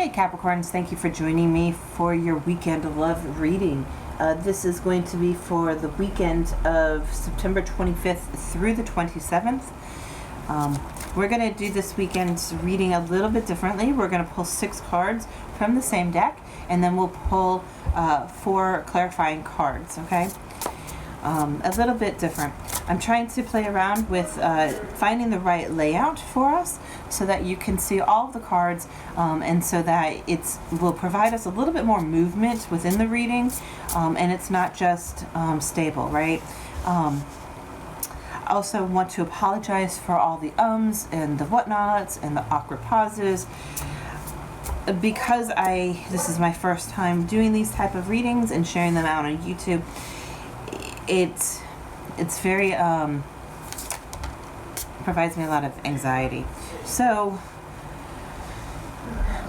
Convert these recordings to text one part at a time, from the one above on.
Hey Capricorns, thank you for joining me for your weekend of love reading. This is going to be for the weekend of September 25th through the 27th. We're going to do this weekend's reading a little bit differently. We're going to pull 6 cards from the same deck, and then we'll pull 4 clarifying cards, okay? A little bit different. I'm trying to play around with finding the right layout for us so that you can see all of the cards and so that it will provide us a little bit more movement within the reading and it's not just stable, right? I also want to apologize for all the ums and the whatnots and the awkward pauses. Because this is my first time doing these type of readings and sharing them out on YouTube, it's very provides me a lot of anxiety. So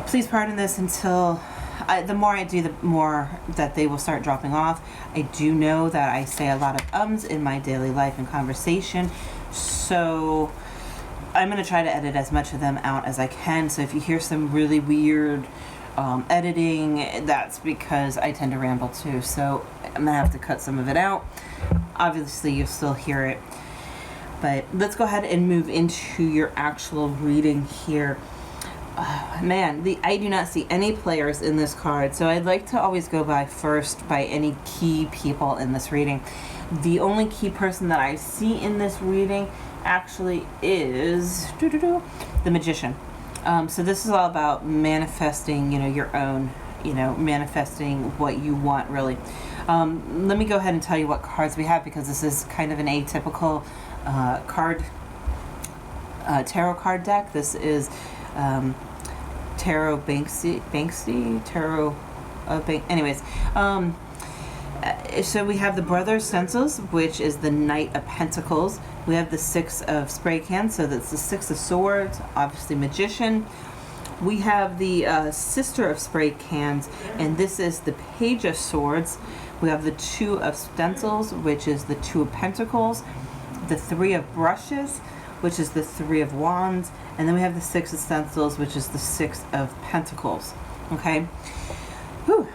please pardon this until the more I do, the more that they will start dropping off. I do know that I say a lot of ums in my daily life and conversation, so I'm going to try to edit as much of them out as I can. So if you hear some really weird editing, that's because I tend to ramble too, so I'm going to have to cut some of it out. Obviously you'll still hear it, but let's go ahead and move into your actual reading here. Man, I do not see any players in this card, so I'd like to always go by any key people in this reading. The only key person that I see in this reading actually is the Magician. So this is all about manifesting, your own, manifesting what you want, really. Let me go ahead and tell you what cards we have, because this is kind of an atypical tarot card deck. This is Tarot Banksy, Tarot anyways. So we have the Brother Stencils, which is the Knight of Pentacles. We have the 6 of spray cans, so that's the 6 of Swords, obviously Magician. We have the Sister of Spray Cans, and this is the Page of Swords. We have the 2 of Stencils, which is the 2 of Pentacles. The 3 of Brushes, which is the 3 of Wands. And then we have the 6 of Stencils, which is the 6 of Pentacles. Okay? Whew.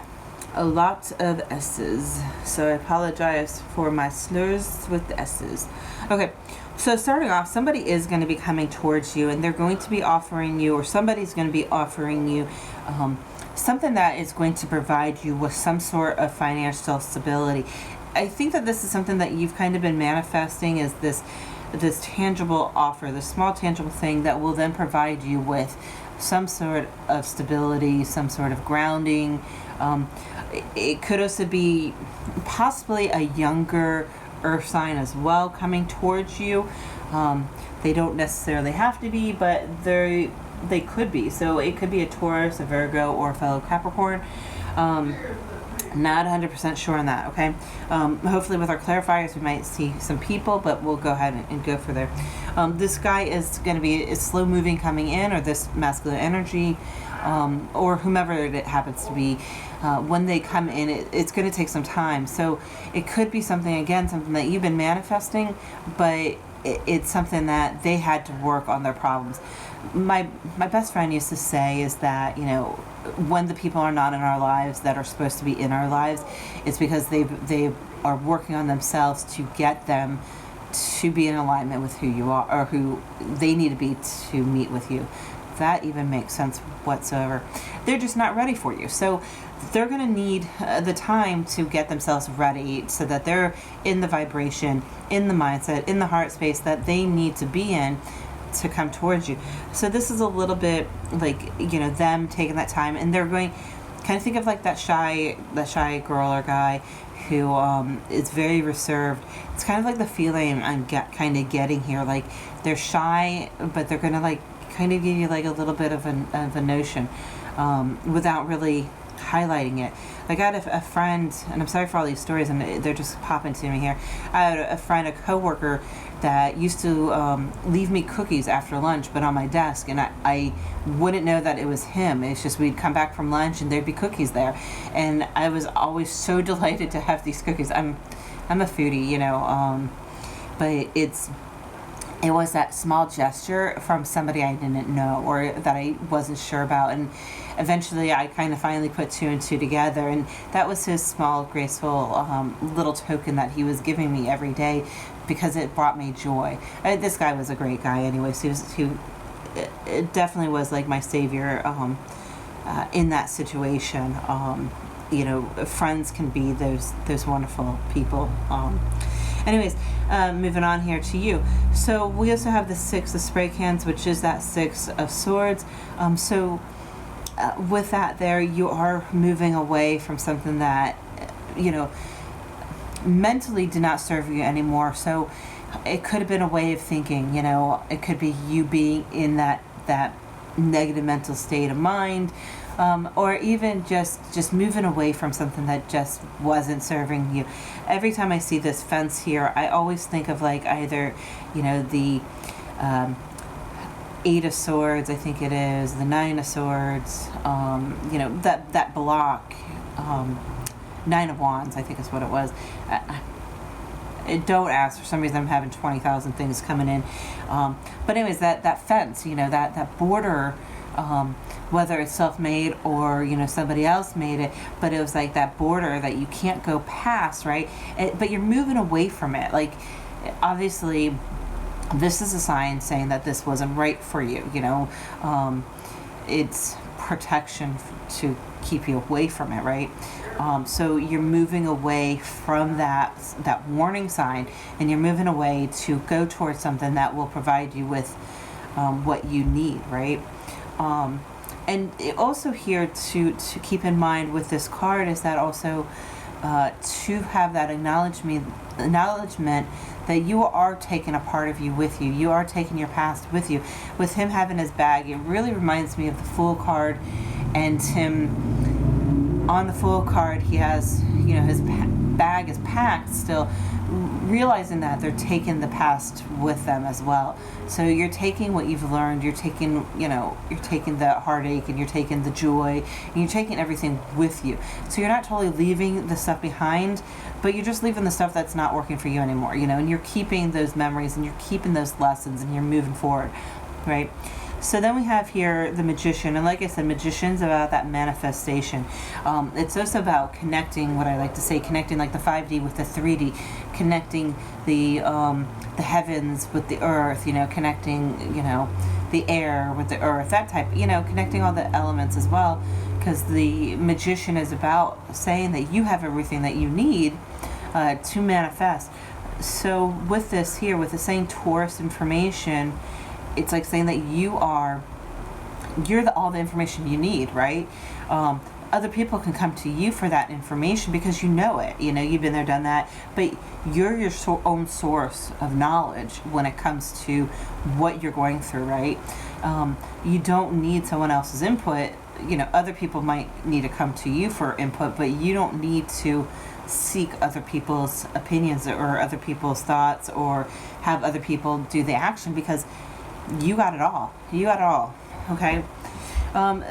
A lot of S's. So I apologize for my slurs with the S's. Okay. So starting off, somebody is going to be coming towards you, and they're going to be offering you, or somebody's going to be offering you something that is going to provide you with some sort of financial stability. I think that this is something that you've kind of been manifesting, is this tangible offer, this small tangible thing that will then provide you with some sort of stability, some sort of grounding. It could also be possibly a younger earth sign as well coming towards you. They don't necessarily have to be, but they could be. So it could be a Taurus, a Virgo, or a fellow Capricorn. Not 100% sure on that, okay? Hopefully with our clarifiers we might see some people, but we'll go ahead and go for there. This guy is going to be slow moving coming in, or this masculine energy, or whomever it happens to be. When they come in, it's going to take some time. So it could be something that you've been manifesting, but it's something that they had to work on their problems. My best friend used to say is that, when the people are not in our lives that are supposed to be in our lives, it's because they are working on themselves to get them to be in alignment with who you are, or who they need to be to meet with you. That even makes sense whatsoever. They're just not ready for you. So they're going to need the time to get themselves ready so that they're in the vibration, in the mindset, in the heart space that they need to be in to come towards you. So this is a little bit like, them taking that time, and they're going, kind of think of like that shy girl or guy who is very reserved. It's kind of like the feeling I'm kind of getting here. Like, they're shy, but they're going to like kind of give you like a little bit of a notion without really highlighting it. Like, I had a friend, and I'm sorry for all these stories, and they're just popping to me here. I had a friend, a coworker, that used to leave me cookies after lunch, but on my desk, and I wouldn't know that it was him. It's just we'd come back from lunch and there'd be cookies there, and I was always so delighted to have these cookies. I'm a foodie, but it was that small gesture from somebody I didn't know or that I wasn't sure about. And eventually I kind of finally put two and two together. And that was his small, graceful little token that he was giving me every day because it brought me joy. This guy was a great guy anyway. So it definitely was like my savior in that situation. Friends can be those wonderful people. Anyways, moving on here to you. So we also have the Six of Spray Cans, which is that Six of Swords. With that there, you are moving away from something that, mentally did not serve you anymore. So it could have been a way of thinking, it could be you being in that negative mental state of mind. Or even just moving away from something that just wasn't serving you. Every time I see this fence here, I always think of like either, the Eight of Swords, I think it is, the Nine of Swords, that block, Nine of Wands, I think is what it was. Don't ask, for some reason I'm having 20,000 things coming in. But anyways, that fence, that border, whether it's self-made or somebody else made it, but it was like that border that you can't go past, right? But you're moving away from it. Like, obviously this is a sign saying that this wasn't right for you. It's protection to keep you away from it, right? So you're moving away from that warning sign, and you're moving away to go towards something that will provide you with what you need, right? And it also here to keep in mind with this card is that also to have that acknowledgement that you are taking a part of you with you. You are taking your past with you. With him having his bag, it really reminds me of the Fool card, and him on the Fool card, he has, his bag is packed still, realizing that they're taking the past with them as well. So you're taking what you've learned, you're taking the heartache, and you're taking the joy, and you're taking everything with you. So you're not totally leaving the stuff behind, but you're just leaving the stuff that's not working for you anymore, and you're keeping those memories, and you're keeping those lessons, and you're moving forward, right? So then we have here the Magician, and like I said, Magician's about that manifestation. It's also about connecting, what I like to say, connecting like the 5D with the 3D, connecting the heavens with the earth, connecting, the air with the earth, that type, connecting all the elements as well, because the Magician is about saying that you have everything that you need to manifest. So with this here, with the same Taurus information, it's like saying that you're all the information you need, right? Other people can come to you for that information because you know it. You've been there, done that. But you're your own source of knowledge when it comes to what you're going through, right? You don't need someone else's input. Other people might need to come to you for input, but you don't need to seek other people's opinions or other people's thoughts or have other people do the action, because you got it all. Okay?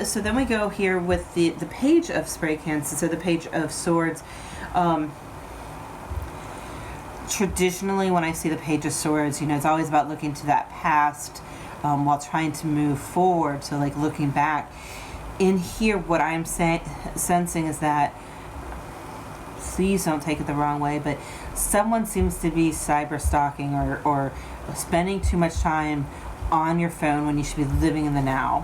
So then we go here with the Page of Spray Cans. So the Page of Swords. Traditionally, when I see the Page of Swords, it's always about looking to that past while trying to move forward. So like looking back. In here, what I'm sensing is that, please don't take it the wrong way, but someone seems to be cyber stalking or spending too much time on your phone when you should be living in the now.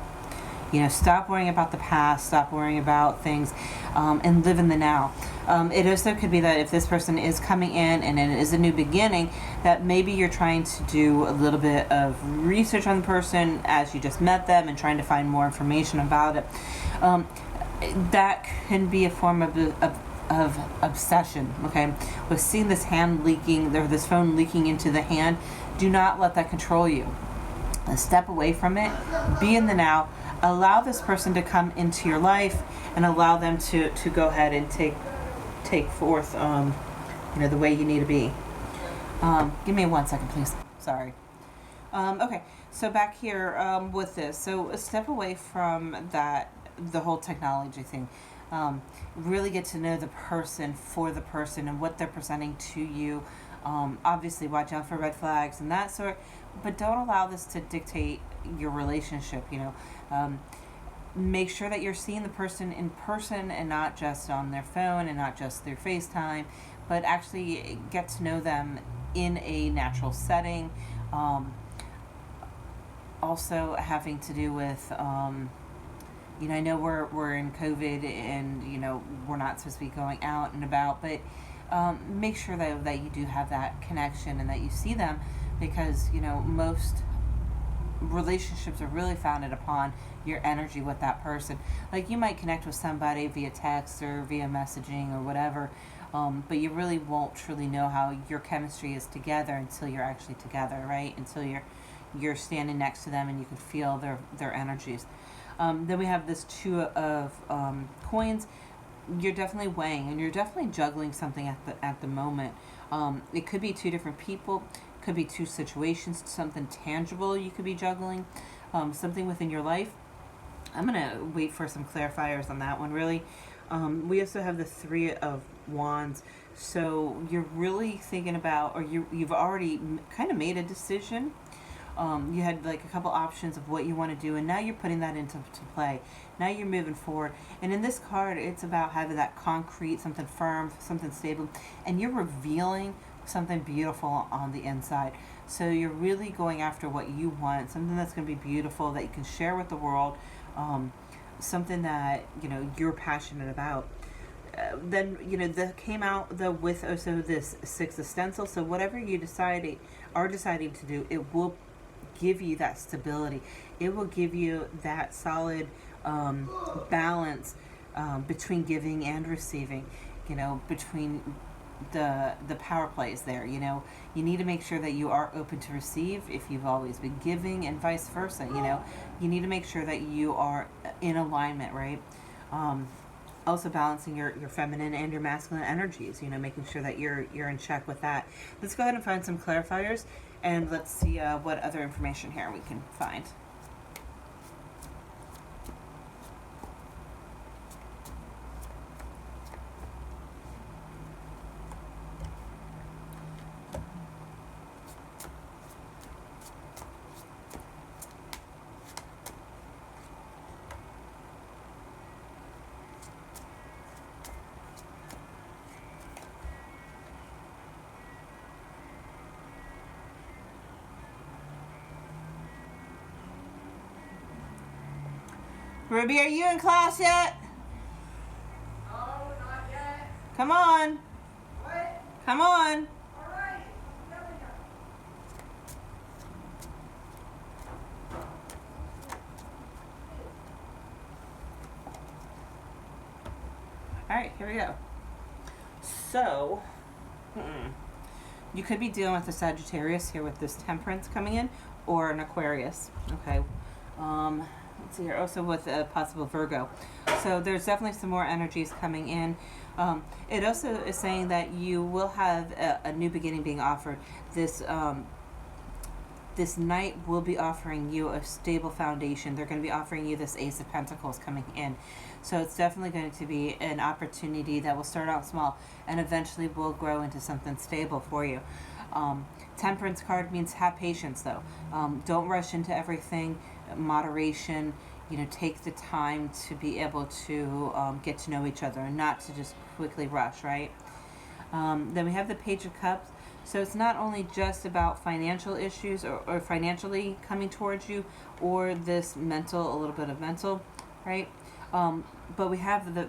Stop worrying about the past, stop worrying about things, and live in the now. It also could be that if this person is coming in and it is a new beginning, that maybe you're trying to do a little bit of research on the person as you just met them and trying to find more information about it. That can be a form of obsession, okay? With seeing this hand leaking, or this phone leaking into the hand, do not let that control you. Step away from it, be in the now, allow this person to come into your life, and allow them to go ahead and take forth the way you need to be. Give me 1 second, please. Sorry. Okay, so back here with this. So step away from the whole technology thing. Really get to know the person for the person and what they're presenting to you. Obviously, watch out for red flags and that sort, but don't allow this to dictate your relationship. Make sure that you're seeing the person in person and not just on their phone and not just through FaceTime, but actually get to know them in a natural setting. Also having to do with, I know we're in COVID and, we're not supposed to be going out and about, but make sure that you do have that connection and that you see them, because, most relationships are really founded upon your energy with that person. Like, you might connect with somebody via text or via messaging or whatever, but you really won't truly know how your chemistry is together until you're actually together, right? Until you're standing next to them and you can feel their energies. Then we have this two of coins. You're definitely weighing and you're definitely juggling something at the moment. It could be two different people, could be two situations, something tangible you could be juggling, something within your life. I'm gonna wait for some clarifiers on that one. Really, we also have the Three of Wands. So you're really thinking about, or you've already kind of made a decision. You had like a couple options of what you want to do, and now you're putting that into play. Now you're moving forward. And in this card, it's about having that concrete, something firm, something stable, and you're revealing something beautiful on the inside. So you're really going after what you want, something that's going to be beautiful that you can share with the world, something that you're passionate about. Then that came out with also this Six of Stencil. So whatever you are deciding to do, it will give you that stability. It will give you that solid balance between giving and receiving. Between the power plays there. You need to make sure that you are open to receive if you've always been giving, and vice versa. You need to make sure that you are in alignment, right? Also balancing your feminine and your masculine energies, making sure that you're in check with that. Let's go ahead and find some clarifiers, and let's see what other information here we can find. Ruby, are you in class yet? No, not yet. Come on. What? Come on. All right. There we go. All right, here we go. So, you could be dealing with a Sagittarius here with this Temperance coming in, or an Aquarius. Okay. Let's see here. Also with a possible Virgo. So there's definitely some more energies coming in. It also is saying that you will have a new beginning being offered. This night will be offering you a stable foundation. They're going to be offering you this Ace of Pentacles coming in. So it's definitely going to be an opportunity that will start out small and eventually will grow into something stable for you. Temperance card means have patience, though. Don't rush into everything. Moderation. Take the time to be able to get to know each other and not to just quickly rush, right? Then we have the Page of Cups. So it's not only just about financial issues or financially coming towards you, or this a little bit of mental, right? But we have the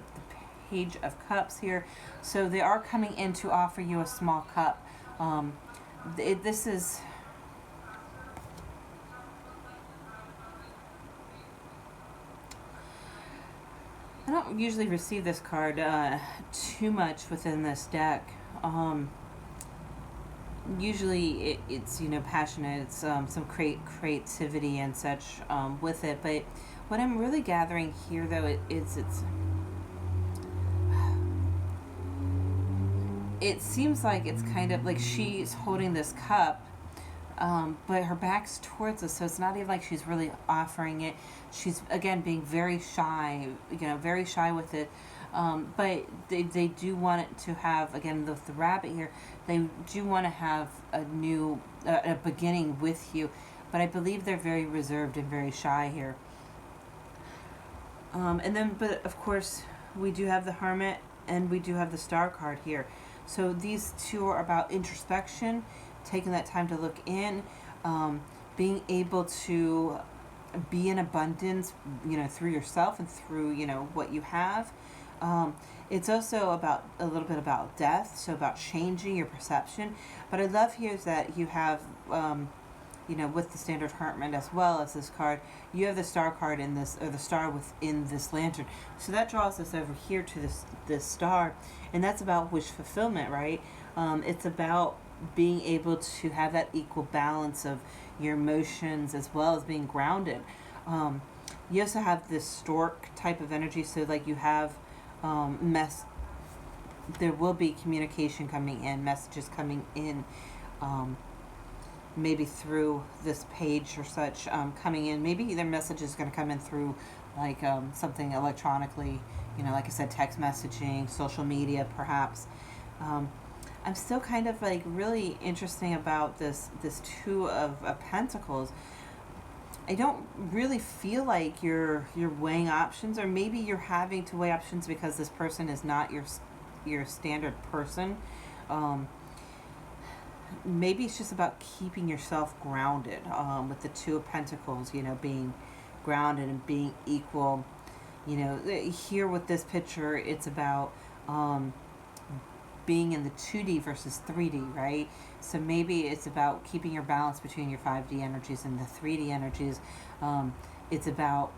Page of Cups here. So they are coming in to offer you a small cup. This is... I don't usually receive this card too much within this deck. Usually it's passionate. It's some creativity and such with it. But what I'm really gathering here, though, it seems like it's kind of like she's holding this cup, but her back's towards us, so it's not even like she's really offering it. She's, again, being very shy, very shy with it. But they do want it to have, again, with the rabbit here, they do want to have a new, a beginning with you. But I believe they're very reserved and very shy here. And then, but of course, we do have the Hermit and we do have the Star card here. So these two are about introspection, taking that time to look in, being able to be in abundance, through yourself and through, what you have. It's also about a little bit about death, so about changing your perception. But I love here is that you have, with the standard Hermit as well as this card, you have the Star card in this, or the star within this lantern. So that draws us over here to this star, and that's about wish fulfillment, right? It's about being able to have that equal balance of your emotions as well as being grounded. You also have this stork type of energy, so like you have there will be communication coming in, messages coming in, maybe through this page or such, coming in. Maybe their message is going to come in through like something electronically, like I said, text messaging, social media perhaps. I'm still kind of like really interesting about this Two of Pentacles. I don't really feel like you're weighing options, or maybe you're having to weigh options because this person is not your standard person. Maybe it's just about keeping yourself grounded, with the Two of Pentacles, being grounded and being equal. Here with this picture, it's about being in the 2D versus 3D, right? So maybe it's about keeping your balance between your 5D energies and the 3D energies. It's about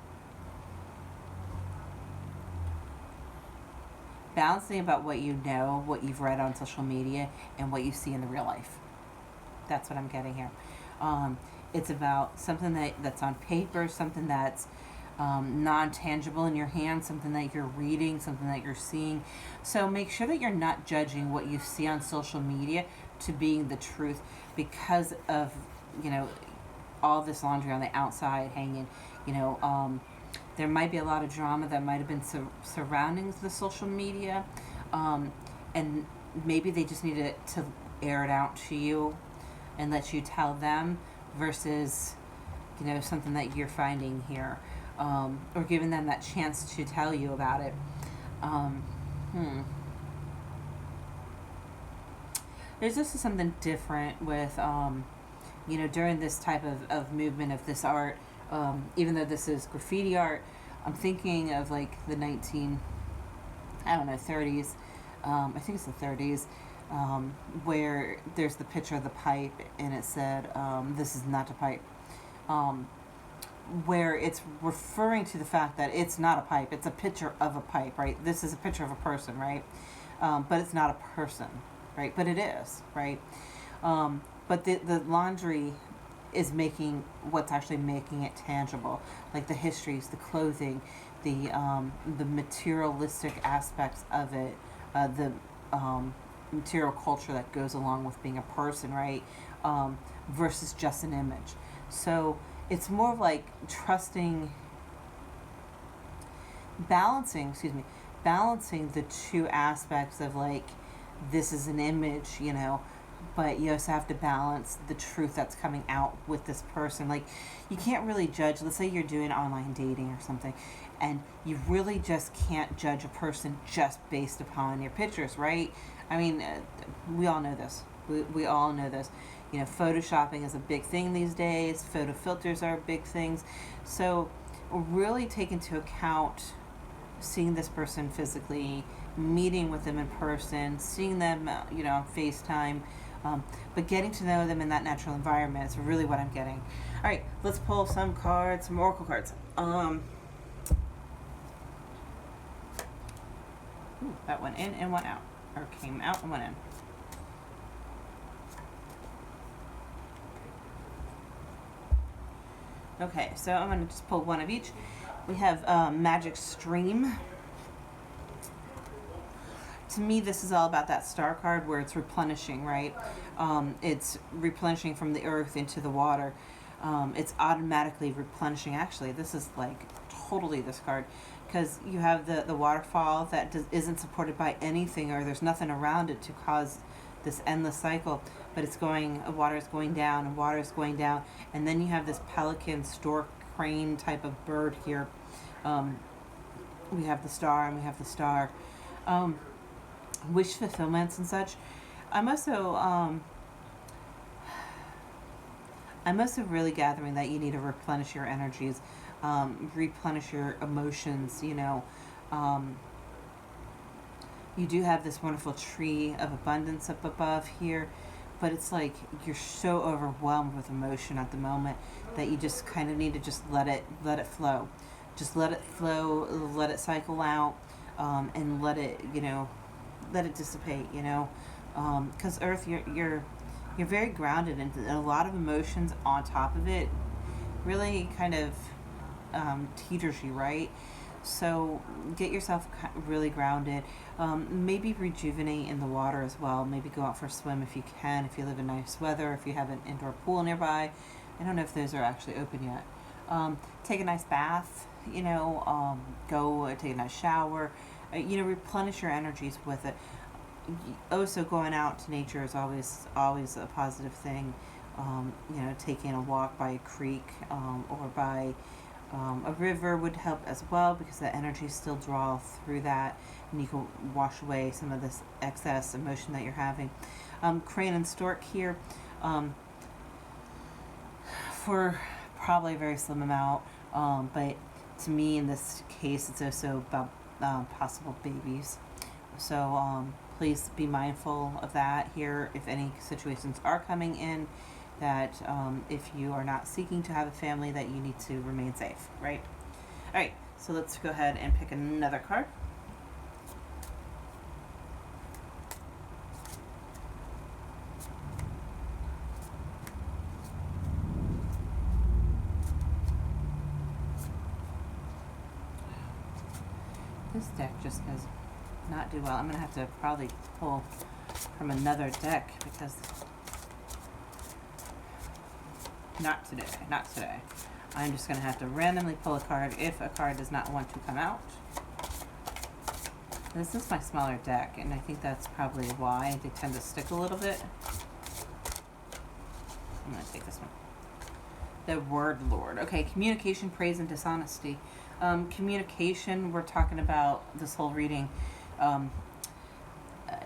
balancing about what you know, what you've read on social media, and what you see in the real life. That's what I'm getting here. It's about something that's on paper, something that's non-tangible in your hand, something that you're reading, something that you're seeing. So make sure that you're not judging what you see on social media to being the truth, because of all this laundry on the outside hanging. There might be a lot of drama that might have been surrounding the social media, and maybe they just need to air it out to you and let you tell them, versus something that you're finding here, or giving them that chance to tell you about it. There's also something different with during this type of movement of this art, even though this is graffiti art, I'm thinking of like the 30s, I think it's the 30s, where there's the picture of the pipe and it said, this is not a pipe, where it's referring to the fact that it's not a pipe, it's a picture of a pipe, right? This is a picture of a person, right? But it's not a person, right? But it is, right? But the laundry is making what's actually making it tangible, like the histories, the clothing, the materialistic aspects of it, the material culture that goes along with being a person, right? Versus just an image. So it's more of like balancing the two aspects of like, this is an image, but you also have to balance the truth that's coming out with this person. Like, you can't really judge. Let's say you're doing online dating or something, and you really just can't judge a person just based upon your pictures, right? I mean, we all know this. We all know this. Photoshopping is a big thing these days. Photo filters are big things. So really take into account seeing this person physically, meeting with them in person, seeing them, on FaceTime, but getting to know them in that natural environment is really what I'm getting. All right, let's pull some cards, some oracle cards. That went in and went out, or came out and went in. Okay, so I'm going to just pull one of each. We have Magic Stream. To me, this is all about that star card where it's replenishing, right? It's replenishing from the earth into the water. It's automatically replenishing. Actually, this is like totally this card, because you have the waterfall that isn't supported by anything, or there's nothing around it to cause this endless cycle, but it's going, water is going down and water is going down, and then you have this pelican, stork, crane type of bird here. We have the star and we have the star. Wish fulfillments and such. I'm also really gathering that you need to replenish your energies, replenish your emotions, you know. You do have this wonderful tree of abundance up above here, but it's like you're so overwhelmed with emotion at the moment that you just kind of need to just let it flow. Just let it flow, let it cycle out, and let it, you know, let it dissipate, you know. Because Earth, you're very grounded, and a lot of emotions on top of it really kind of teeters you, right? So get yourself really grounded. Maybe rejuvenate in the water as well. Maybe go out for a swim if you can, if you live in nice weather, if you have an indoor pool nearby. I don't know if those are actually open yet. Take a nice bath, you know, go take a nice shower, you know, replenish your energies with it. Also, going out to nature is always a positive thing. You know, taking a walk by a creek or by a river would help as well, because the energy still draw through that, and you can wash away some of this excess emotion that you're having. Crane and stork here, for probably a very slim amount, but to me in this case it's also about possible babies. So please be mindful of that here if any situations are coming in, that if you are not seeking to have a family, that you need to remain safe, right? All right, so let's go ahead and pick another card. This deck just does not do well. I'm going to have to probably pull from another deck, because not today. I'm just going to have to randomly pull a card if a card does not want to come out. This is my smaller deck, and I think that's probably why they tend to stick a little bit. I'm going to take this one. The Word Lord. Okay, communication, praise, and dishonesty. Communication, we're talking about this whole reading.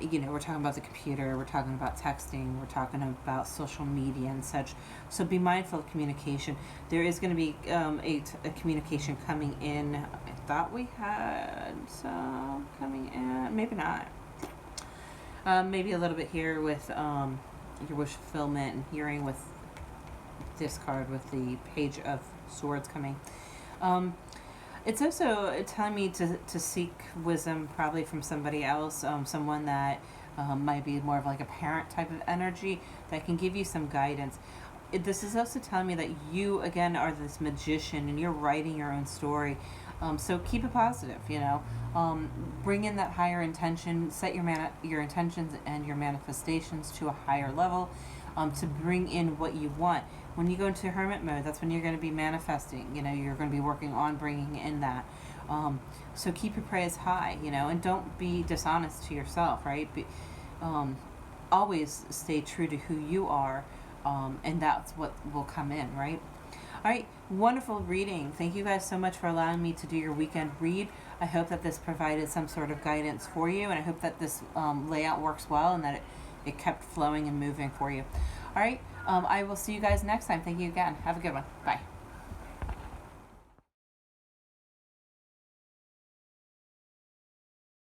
You know, we're talking about the computer, we're talking about texting, we're talking about social media and such. So be mindful of communication. There is going to be a communication coming in. I thought we had some coming in. Maybe not. Maybe a little bit here with your wish fulfillment, and hearing with this card with the Page of Swords coming. It's also telling me to seek wisdom, probably from somebody else, someone that might be more of like a parent type of energy that can give you some guidance. This is also telling me that you, again, are this magician and you're writing your own story. So keep it positive, you know. Bring in that higher intention, set your intentions and your manifestations to a higher level, to bring in what you want. When you go into hermit mode, that's when you're going to be manifesting. You know, you're going to be working on bringing in that. So keep your praise high, you know, and don't be dishonest to yourself, right? Always stay true to who you are, and that's what will come in, right? All right, wonderful reading. Thank you guys so much for allowing me to do your weekend read. I hope that this provided some sort of guidance for you, and I hope that this layout works well, and that it kept flowing and moving for you. All right, I will see you guys next time. Thank you again. Have a good one. Bye.